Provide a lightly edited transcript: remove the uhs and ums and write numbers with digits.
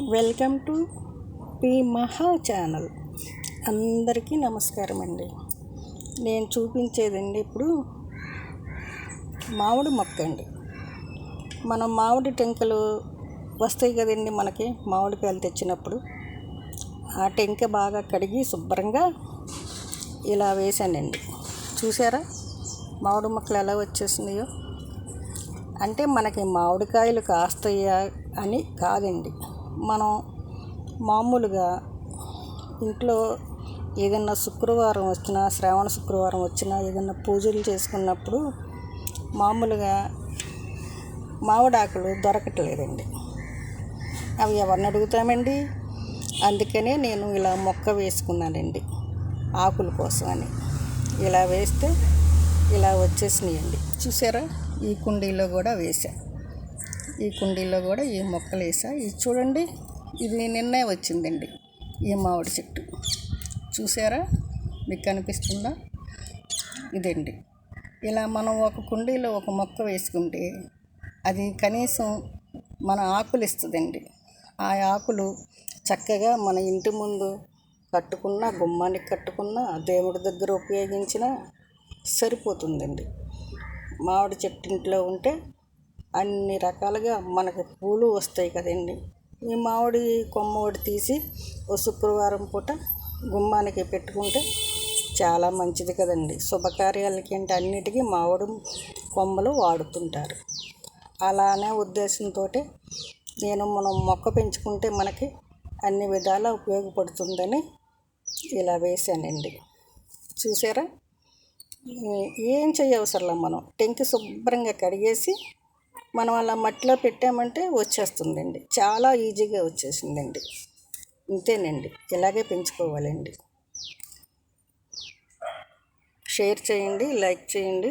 Welcome to P మహా channel. అందరికీ నమస్కారం అండి. నేను చూపించేదండి ఇప్పుడు మామిడి మొక్క అండి. మనం మామిడి టెంకలు వస్తాయి కదండి, మనకి మామిడికాయలు తెచ్చినప్పుడు ఆ టెంక బాగా కడిగి శుభ్రంగా ఇలా వేసానండి. చూసారా మామిడి మొక్కలు ఎలా వచ్చేసినాయో? అంటే మనకి మామిడికాయలు కాస్తాయా అని కాదండి, మనం మామూలుగా ఇంట్లో ఏదైనా శుక్రవారం వచ్చినా, శ్రావణ శుక్రవారం వచ్చినా, ఏదైనా పూజలు చేసుకున్నప్పుడు మామూలుగా మామిడాకులు దొరకట్లేదండి. అవి ఎవరిని అడుగుతామండి? అందుకనే నేను ఇలా మొక్క వేసుకున్నానండి, ఆకుల కోసం అని. ఇలా వేస్తే ఇలా వచ్చేసినాయండి. చూసారా, ఈ కుండీలో కూడా వేసా, ఈ కుండీలో కూడా ఈ మొక్కలు వేసా. ఇది చూడండి, ఇది నిన్నే వచ్చిందండి ఈ మామిడి చెట్టు. చూసారా, మీకు కనిపిస్తుందా? ఇదండి. ఇలా మనం ఒక కుండీలో ఒక మొక్క వేసుకుంటే అది కనీసం మన ఆకులు ఇస్తుందండి. ఆ ఆకులు చక్కగా మన ఇంటి ముందు కట్టుకున్న, గుమ్మానికి కట్టుకున్న, దేవుడి దగ్గర ఉపయోగించిన సరిపోతుందండి. మామిడి చెట్టు ఇంట్లో ఉంటే అన్ని రకాలుగా మనకు పూలు వస్తాయి కదండి. ఈ మామిడి కొమ్మ ఒకటి తీసి ఓ శుక్రవారం పూట గుమ్మానికి పెట్టుకుంటే చాలా మంచిది కదండి. శుభకార్యాలకి అంటే అన్నిటికీ మామిడి కొమ్మలు వాడుతుంటారు. అలానే ఉద్దేశంతో నేను మనం మొక్క పెంచుకుంటే మనకి అన్ని విధాలా ఉపయోగపడుతుందని ఇలా వేసానండి. చూసారా, ఏం చేయవసరంలా, మనం టెంకి శుభ్రంగా కడిగేసి మనం అలా మట్టిలో పెట్టామంటే వచ్చేస్తుందండి. చాలా ఈజీగా వచ్చేసిందండి. ఇంతేనండి, ఇలాగే పెంచుకోవాలండి. షేర్ చేయండి, లైక్ చేయండి.